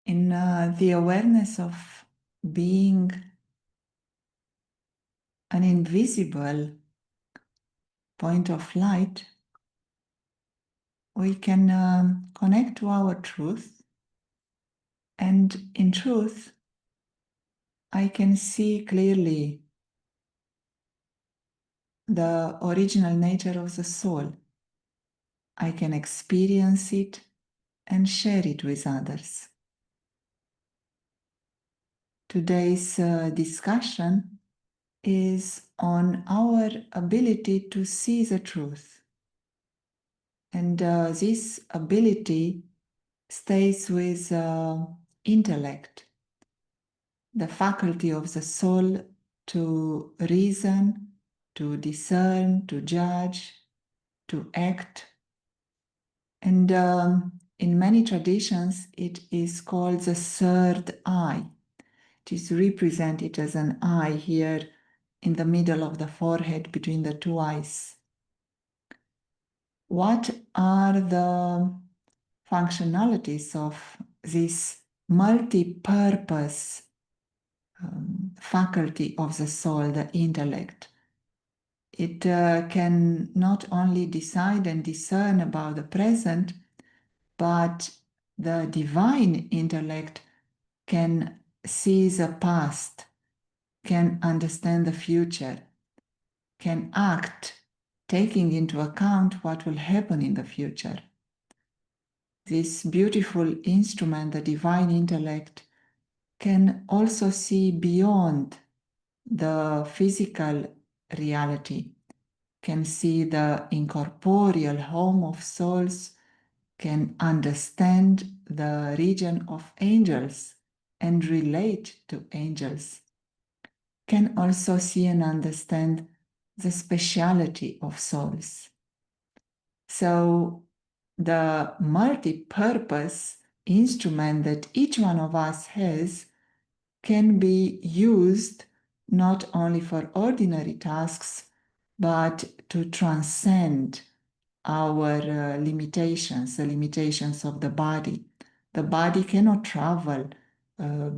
in the awareness of being an invisible point of light, we can connect to our truth. And in truth, I can see clearly the original nature of the soul. I can experience it and share it with others. Today's discussion is on our ability to see the truth. And this ability stays with intellect, the faculty of the soul to reason, to discern, to judge, to act. And in many traditions, it is called the third eye. It is represented as an eye here in the middle of the forehead between the two eyes. What are the functionalities of this multi-purpose faculty of the soul, the intellect? It can not only decide and discern about the present, but the divine intellect can see the past, can understand the future, can act, taking into account what will happen in the future. This beautiful instrument, the divine intellect, can also see beyond the physical reality, can see the incorporeal home of souls, can understand the region of angels and relate to angels, can also see and understand the speciality of souls. So the multi-purpose instrument that each one of us has can be used not only for ordinary tasks, but to transcend our limitations, the limitations of the body. The body cannot travel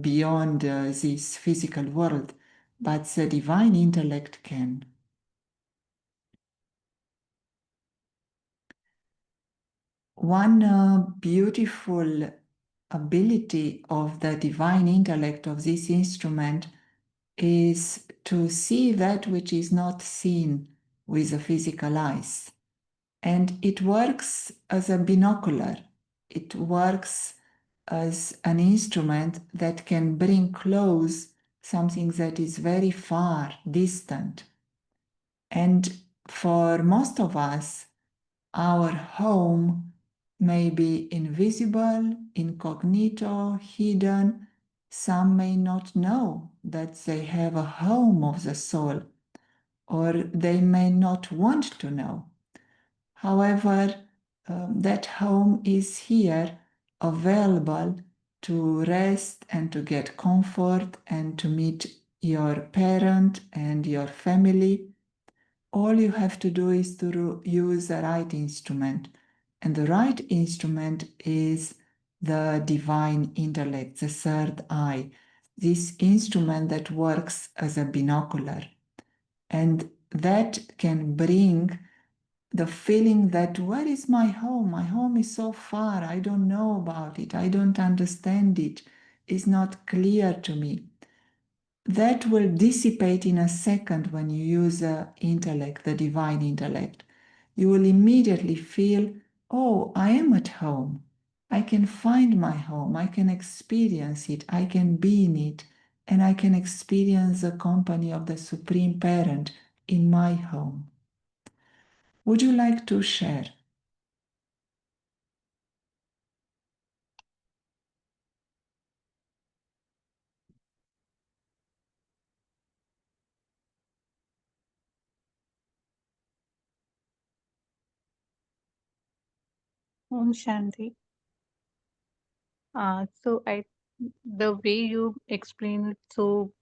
beyond this physical world, but the divine intellect can. One beautiful ability of the divine intellect of this instrument is to see that which is not seen with the physical eyes. And it works as a binocular. It works as an instrument that can bring close something that is very far, distant. And for most of us, our home may be invisible, incognito, hidden. Some may not know that they have a home of the soul, or they may not want to know. However, that home is here, available to rest and to get comfort and to meet your parent and your family. All you have to do is to use the right instrument. And the right instrument is the divine intellect, the third eye, this instrument that works as a binocular. And that can bring the feeling that, where is my home? My home is so far. I don't know about it. I don't understand it. It's not clear to me. That will dissipate in a second when you use the intellect, the divine intellect. You will immediately feel, oh, I am at home. I can find my home. I can experience it. I can be in it. And I can experience the company of the Supreme Parent in my home. Would you like to share? Om Shanti. The way you explain it so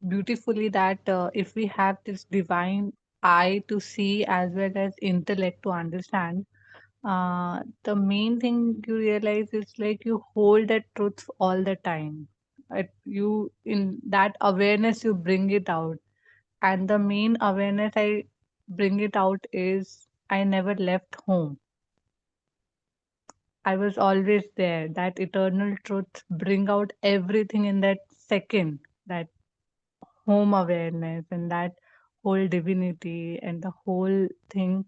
beautifully that if we have this divine eye to see as well as intellect to understand, The main thing you realize is like you hold that truth all the time. You in that awareness you bring it out, and the main awareness I bring it out is I never left home. I was always there. That eternal truth bring out everything in that second. That home awareness and that whole divinity and the whole thing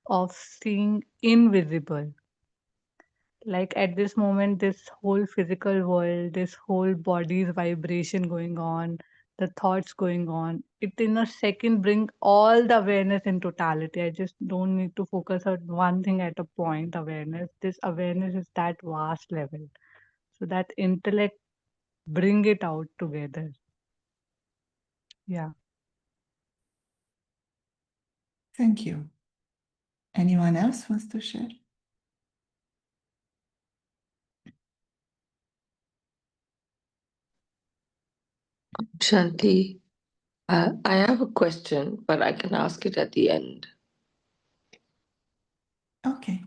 of seeing invisible. Like at this moment, this whole physical world, this whole body's vibration going on, the thoughts going on, it in a second bring all the awareness in totality. I just don't need to focus on one thing at a point. Awareness, this awareness is that vast level, so that intellect bring it out together. Yeah. Thank you. Anyone else wants to share? Shanti, I have a question, but I can ask it at the end. Okay.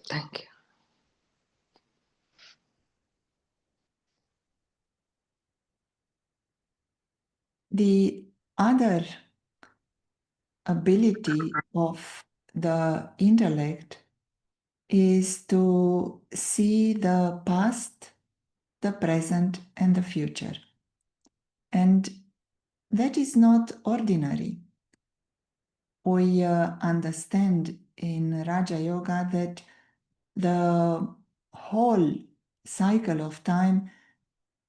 Thank you. The other ability of the intellect is to see the past, the present, and the future. And that is not ordinary. We understand in Raja Yoga that the whole cycle of time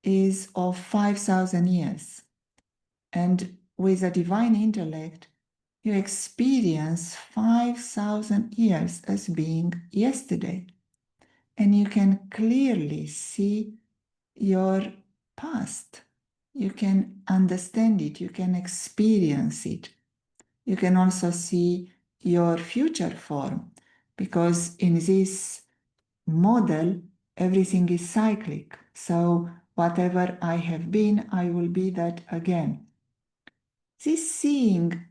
is of 5,000 years. And with a divine intellect, you experience 5,000 years as being yesterday. And you can clearly see your past. You can understand it. You can experience it. You can also see your future form, because in this model, everything is cyclic. So whatever I have been, I will be that again. This seeing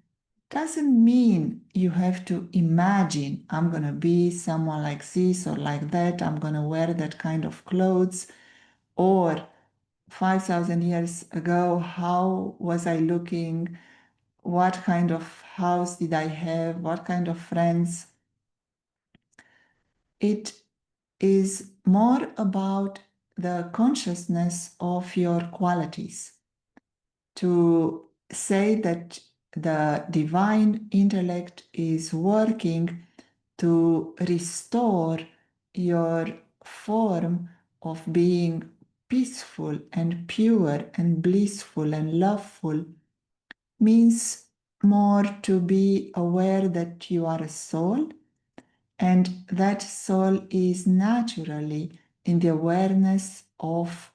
doesn't mean you have to imagine I'm going to be someone like this or like that, I'm going to wear that kind of clothes, or 5,000 years ago, how was I looking? What kind of house did I have? What kind of friends? It is more about the consciousness of your qualities. To say that the divine intellect is working to restore your form of being peaceful and pure and blissful and loveful means more to be aware that you are a soul, and that soul is naturally in the awareness of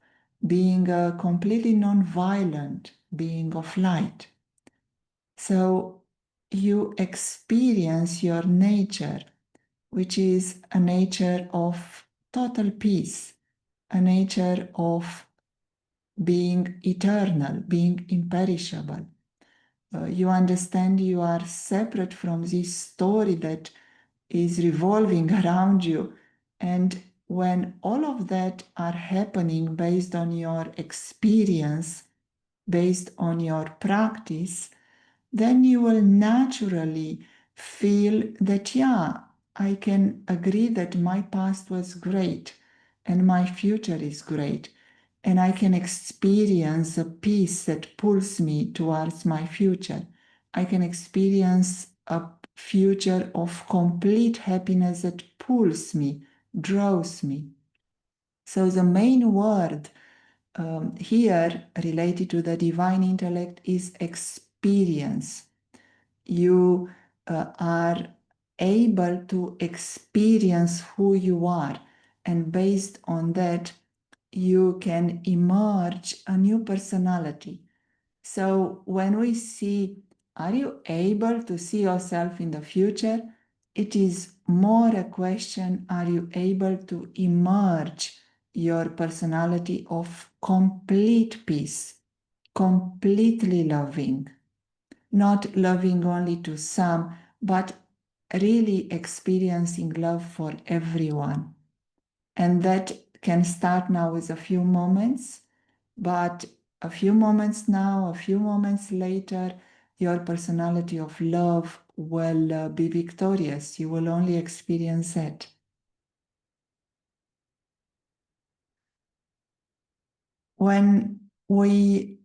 being a completely non-violent being of light. So you experience your nature, which is a nature of total peace, a nature of being eternal, being imperishable. You understand you are separate from this story that is revolving around you. And when all of that are happening based on your experience, based on your practice, then you will naturally feel that, yeah, I can agree that my past was great and my future is great. And I can experience a peace that pulls me towards my future. I can experience a future of complete happiness that pulls me, draws me. So the main word here related to the divine intellect is experience. You are able to experience who you are, and based on that, you can emerge a new personality. So when we see, are you able to see yourself in the future? It is more a question, are you able to emerge your personality of complete peace, completely loving, not loving only to some, but really experiencing love for everyone. And that can start now with a few moments, but a few moments now, a few moments later, your personality of love will be victorious. You will only experience it. When we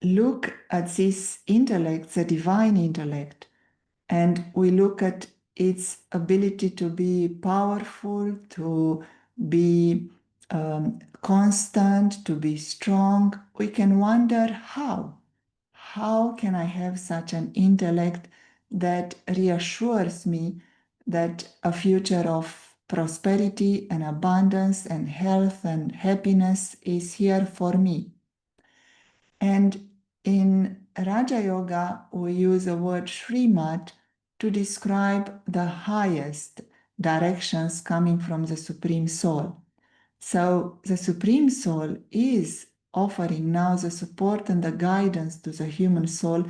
look at this intellect, the divine intellect, and we look at its ability to be powerful, to be constant, to be strong, we can wonder how. How can I have such an intellect that reassures me that a future of prosperity and abundance and health and happiness is here for me? And in Raja Yoga, we use the word Srimad to describe the highest directions coming from the Supreme Soul. So the Supreme Soul is offering now the support and the guidance to the human soul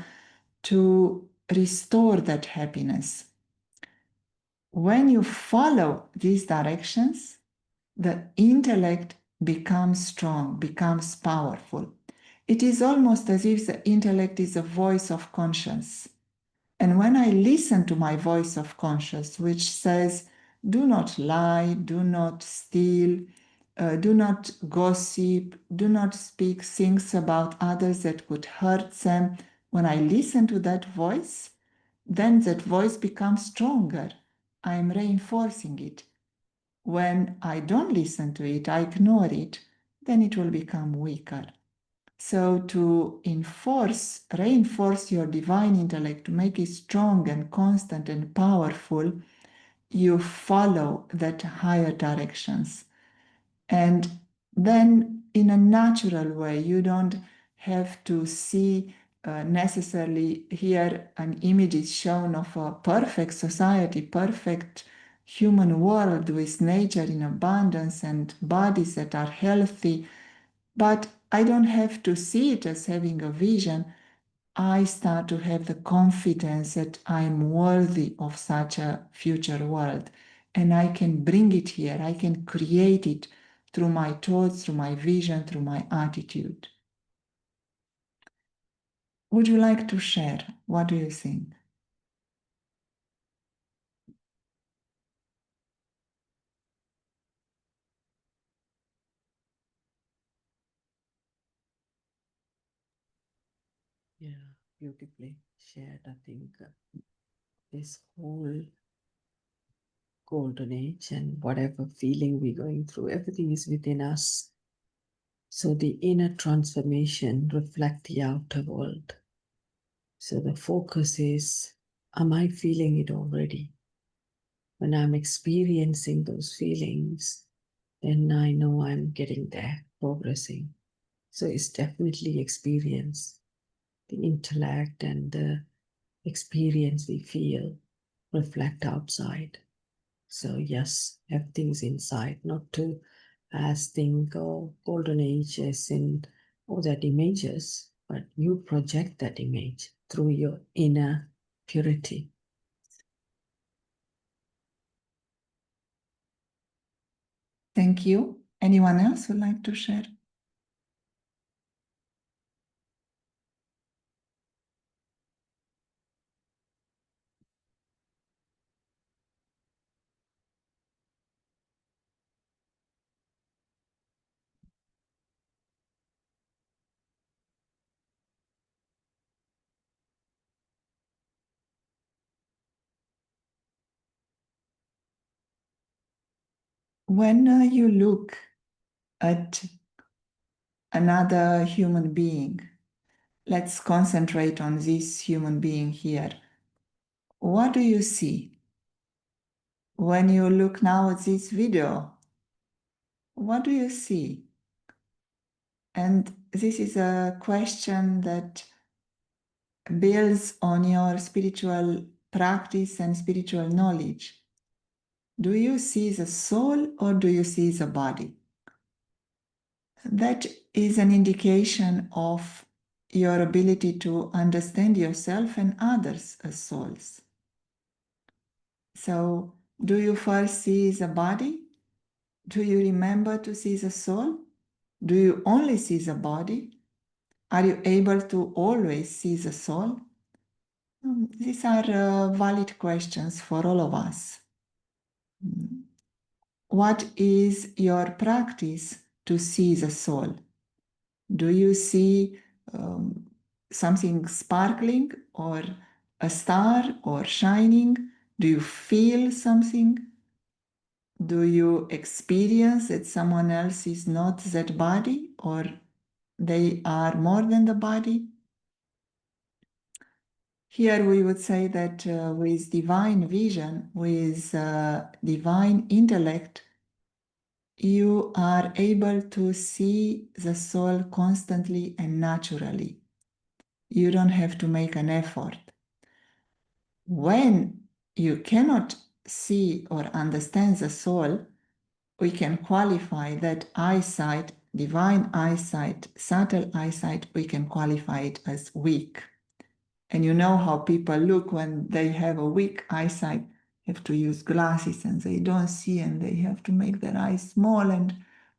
to restore that happiness. When you follow these directions, the intellect becomes strong, becomes powerful. It is almost as if the intellect is a voice of conscience. And when I listen to my voice of conscience, which says, do not lie, do not steal, do not gossip, do not speak things about others that could hurt them, when I listen to that voice, then that voice becomes stronger. I am reinforcing it. When I don't listen to it, I ignore it, then it will become weaker. So to reinforce your divine intellect, to make it strong and constant and powerful, you follow that higher directions. And then in a natural way, you don't have to see necessarily here an image is shown of a perfect society, perfect human world with nature in abundance and bodies that are healthy. But I don't have to see it as having a vision. I start to have the confidence that I'm worthy of such a future world. And I can bring it here. I can create it through my thoughts, through my vision, through my attitude. Would you like to share? What do you think? Yeah, beautifully shared. I think this whole golden age and whatever feeling we're going through, everything is within us. So the inner transformation reflects the outer world. So the focus is, am I feeling it already? When I'm experiencing those feelings, then I know I'm getting there, progressing. So it's definitely experience. The intellect and the experience we feel reflect outside. So yes, everything's inside, not to as think, oh, golden age as in, oh, that images, but you project that image through your inner purity. Thank you. Anyone else would like to share? When you look at another human being, let's concentrate on this human being here. What do you see? When you look now at this video, what do you see? And this is a question that builds on your spiritual practice and spiritual knowledge. Do you see the soul or do you see the body? That is an indication of your ability to understand yourself and others as souls. So, do you first see the body? Do you remember to see the soul? Do you only see the body? Are you able to always see the soul? These are valid questions for all of us. What is your practice to see the soul? Do you see something sparkling or a star or shining? Do you feel something? Do you experience that someone else is not that body or they are more than the body? Here we would say that with divine vision, with divine intellect, you are able to see the soul constantly and naturally. You don't have to make an effort. When you cannot see or understand the soul, we can qualify that eyesight, divine eyesight, subtle eyesight, we can qualify it as weak. And you know how people look when they have a weak eyesight, have to use glasses and they don't see and they have to make their eyes small and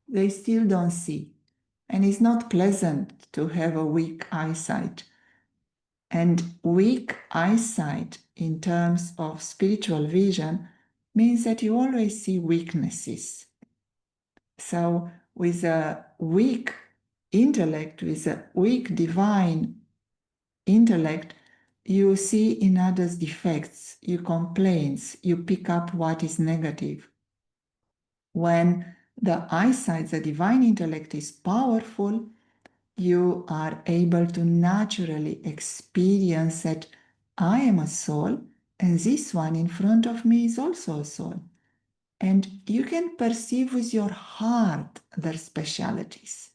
they still don't see. And it's not pleasant to have a weak eyesight. And weak eyesight in terms of spiritual vision means that you always see weaknesses. So with a weak intellect, with a weak divine intellect, you see in others defects, you complaints, you pick up what is negative. When the eyesight, the divine intellect is powerful, you are able to naturally experience that I am a soul and this one in front of me is also a soul. And you can perceive with your heart their specialities.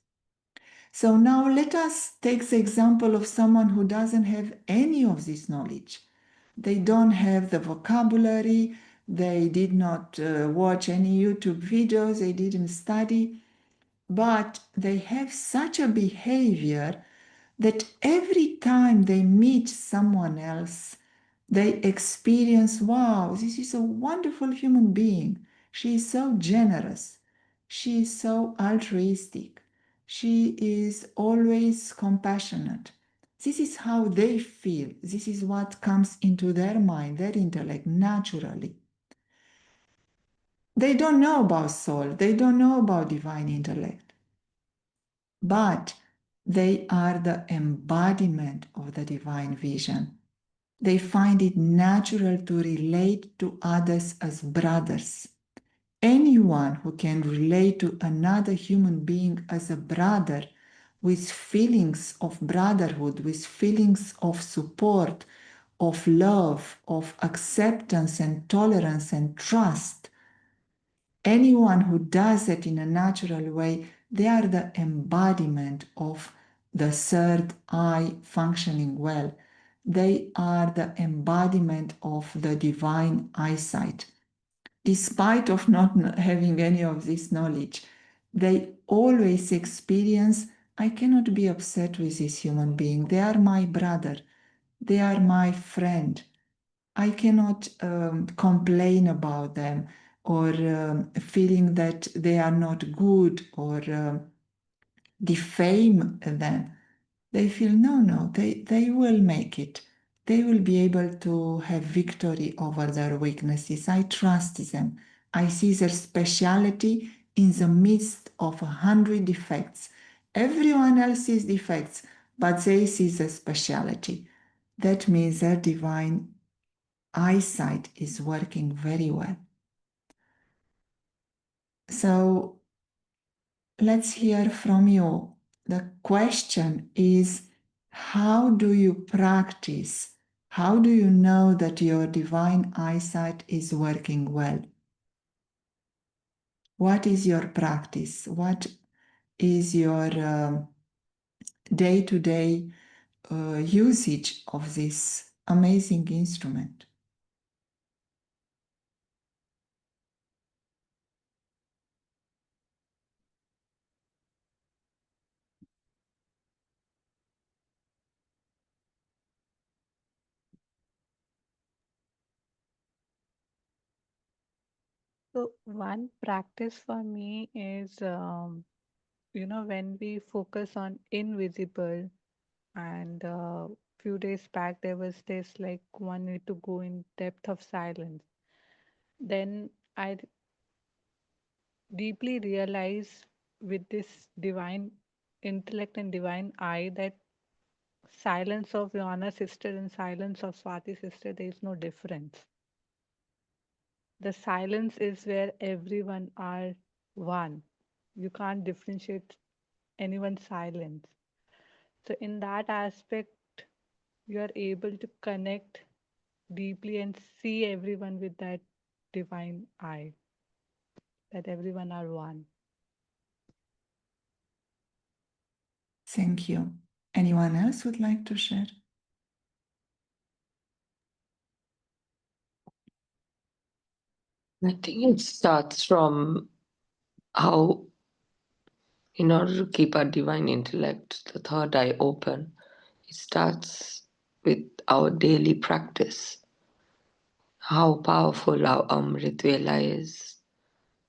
So now let us take the example of someone who doesn't have any of this knowledge. They don't have the vocabulary, they did not watch any YouTube videos, they didn't study, but they have such a behavior that every time they meet someone else, they experience, wow, this is a wonderful human being. She is so generous. She is so altruistic. She is always compassionate. This is how they feel. This is what comes into their mind, their intellect, naturally. They don't know about soul. They don't know about divine intellect. But they are the embodiment of the divine vision. They find it natural to relate to others as brothers. Anyone who can relate to another human being as a brother with feelings of brotherhood, with feelings of support, of love, of acceptance and tolerance and trust, anyone who does it in a natural way, they are the embodiment of the third eye functioning well. They are the embodiment of the divine eyesight. Despite of not having any of this knowledge, they always experience, I cannot be upset with this human being. They are my brother. They are my friend. I cannot complain about them or feeling that they are not good or defame them. They feel, no, they will make it. They will be able to have victory over their weaknesses. I trust them. I see their speciality in the midst of 100 defects. Everyone else sees defects, but they see the speciality. That means their divine eyesight is working very well. So let's hear from you. The question is, how do you practice? How do you know that your divine eyesight is working well? What is your practice? What is your day-to-day usage of this amazing instrument? So one practice for me is, when we focus on invisible, and few days back there was this like one need to go in depth of silence. Then I deeply realize with this divine intellect and divine eye that silence of Yana sister and silence of Swati sister, there is no difference. The silence is where everyone are one. You can't differentiate anyone's silence. So in that aspect, you are able to connect deeply and see everyone with that divine eye, that everyone are one. Thank you. Anyone else would like to share? I think it starts from how, in order to keep our divine intellect, the third eye open, it starts with our daily practice. How powerful our Amrit Vela is,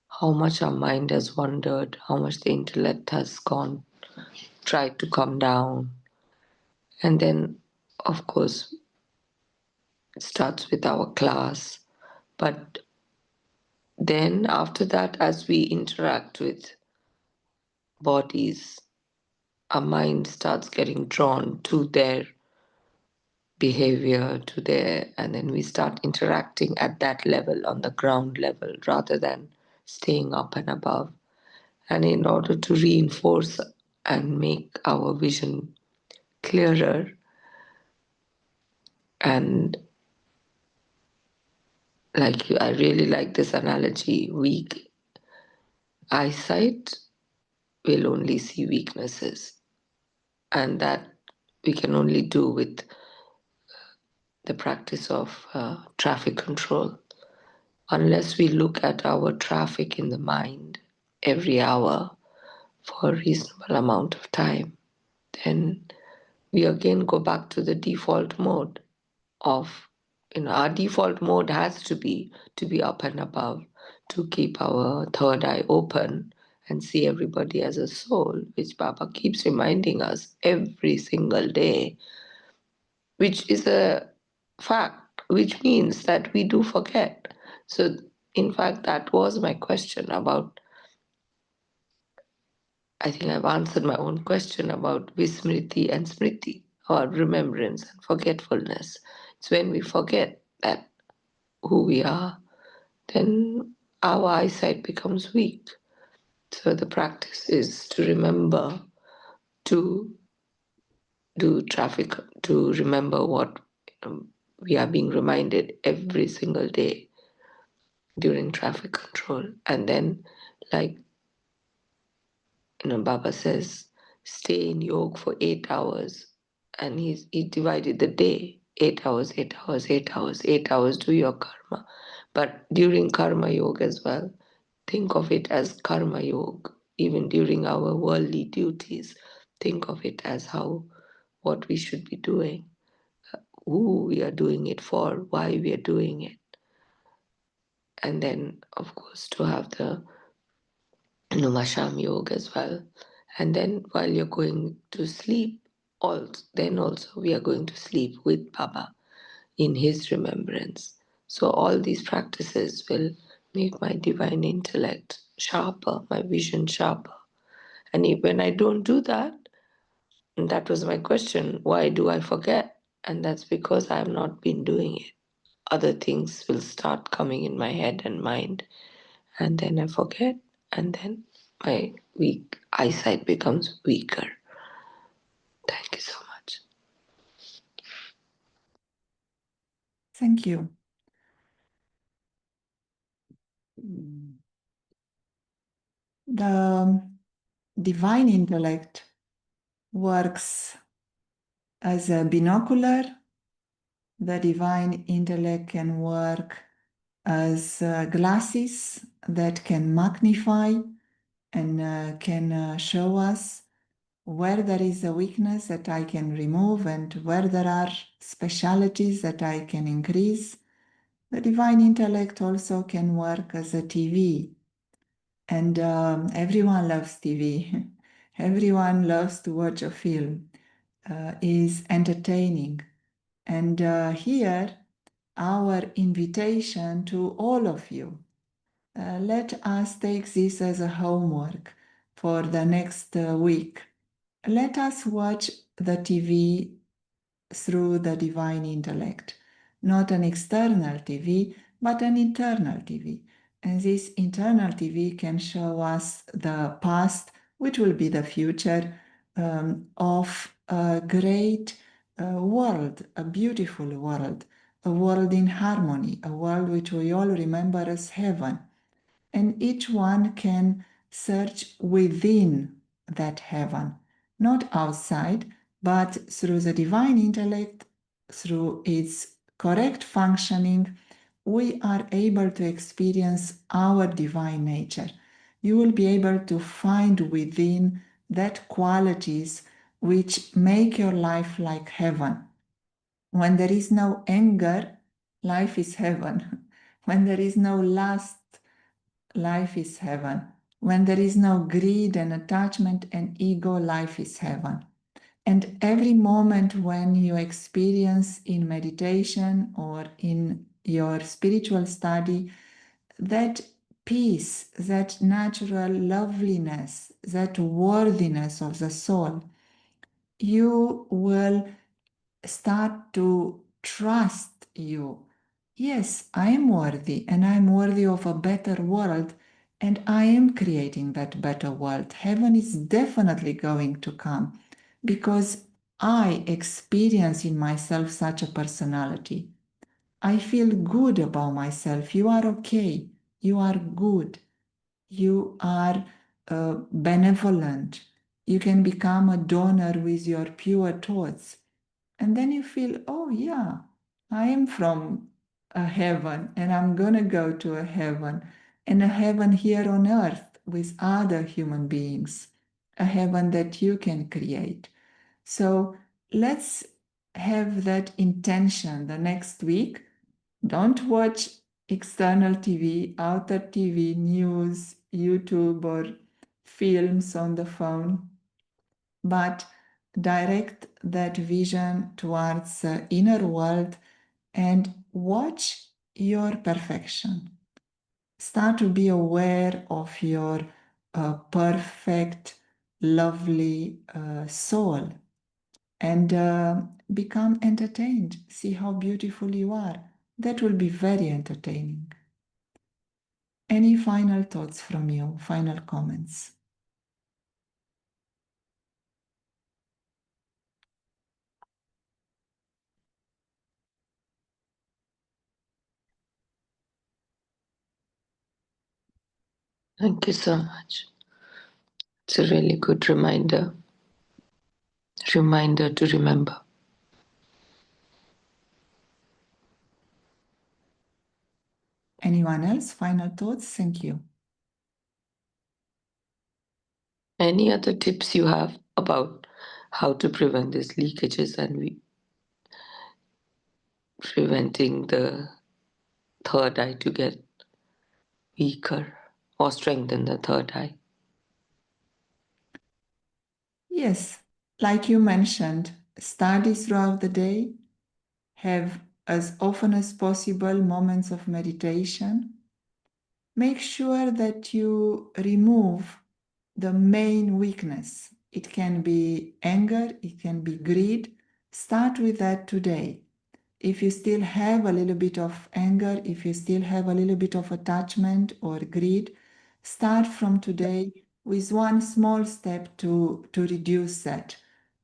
how much our mind has wandered, how much the intellect has gone, tried to come down. And then, of course, it starts with our class. But then after that, as we interact with bodies, our mind starts getting drawn to their behavior, to their, and then we start interacting at that level, on the ground level, rather than staying up and above. And in order to reinforce and make our vision clearer, and I really like this analogy, weak eyesight will only see weaknesses, and that we can only do with the practice of traffic control. Unless we look at our traffic in the mind every hour for a reasonable amount of time, then we again go back to the default mode of, our default mode has to be up and above, to keep our third eye open and see everybody as a soul, which Baba keeps reminding us every single day, which is a fact, which means that we do forget. So, in fact, that was my question about, I think I've answered my own question about Vismriti and Smriti, or remembrance and forgetfulness. It's when we forget that who we are, then our eyesight becomes weak. So the practice is to remember to do traffic, to remember what we are being reminded every single day during traffic control. And then, like, Baba says, stay in yoga for 8 hours. And he divided the day, 8 hours, 8 hours, 8 hours, 8 hours, do your karma. But during karma yoga as well, think of it as karma yoga. Even during our worldly duties, think of it as what we should be doing, who we are doing it for, why we are doing it. And then, of course, to have the Masham yoga as well. And then while you're going to sleep, also we are going to sleep with Baba in his remembrance. So all these practices will make my divine intellect sharper, my vision sharper. And when I don't do that, and that was my question, why do I forget? And that's because I have not been doing it. Other things will start coming in my head and mind, and then I forget, and then my weak eyesight becomes weaker. Thank you so much. Thank you. The divine intellect works as a binocular. The divine intellect can work as glasses that can magnify and can show us where there is a weakness that I can remove and where there are specialities that I can increase. The divine intellect also can work as a TV. And everyone loves TV. Everyone loves to watch a film. Is entertaining. And here, our invitation to all of you. Let us take this as a homework for the next week. Let us watch the TV through the divine intellect, not an external TV, but an internal TV. And this internal TV can show us the past, which will be the future, of a great world, a beautiful world, a world in harmony, a world which we all remember as heaven. And each one can search within that heaven, not outside, but through the divine intellect, through its correct functioning, we are able to experience our divine nature. You will be able to find within that qualities which make your life like heaven. When there is no anger, life is heaven. When there is no lust, life is heaven. When there is no greed and attachment and ego, life is heaven. And every moment when you experience in meditation or in your spiritual study, that peace, that natural loveliness, that worthiness of the soul, you will start to trust you. Yes, I am worthy, and I am worthy of a better world, and I am creating that better world. Heaven is definitely going to come because I experience in myself such a personality. I feel good about myself. You are okay. You are good. You are benevolent. You can become a donor with your pure thoughts. And then you feel, oh, yeah, I am from a heaven and I'm going to go to a heaven, and a heaven here on earth with other human beings, a heaven that you can create. So let's have that intention the next week. Don't watch external TV, outer TV, news, YouTube, or films on the phone, but direct that vision towards the inner world and watch your perfection. Start to be aware of your perfect, lovely soul, and become entertained. See how beautiful you are. That will be very entertaining. Any final thoughts from you? Final comments? Thank you so much. It's a really good reminder to remember. Anyone else? Final thoughts? Thank you. Any other tips you have about how to prevent these leakages and preventing the third eye to get weaker or strengthen the third eye? Yes, like you mentioned, study throughout the day, have as often as possible moments of meditation. Make sure that you remove the main weakness. It can be anger, it can be greed. Start with that today. If you still have a little bit of anger, if you still have a little bit of attachment or greed, start from today with one small step to reduce that.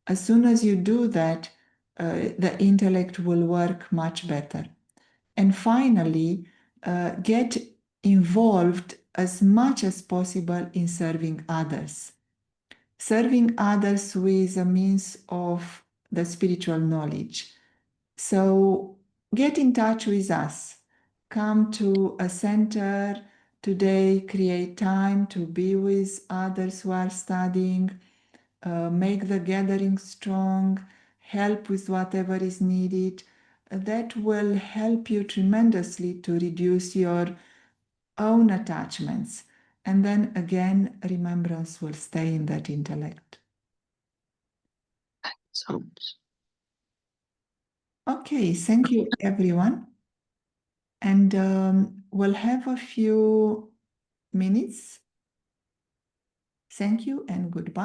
As soon as you do that, the intellect will work much better. And finally, get involved as much as possible in serving others. Serving others with a means of the spiritual knowledge. So get in touch with us. Come to a center today, create time to be with others who are studying, make the gathering strong, help with whatever is needed. that will help you tremendously to reduce your own attachments. And then again, remembrance will stay in that intellect. So much. Okay, thank you, everyone. And we'll have a few minutes. Thank you and goodbye.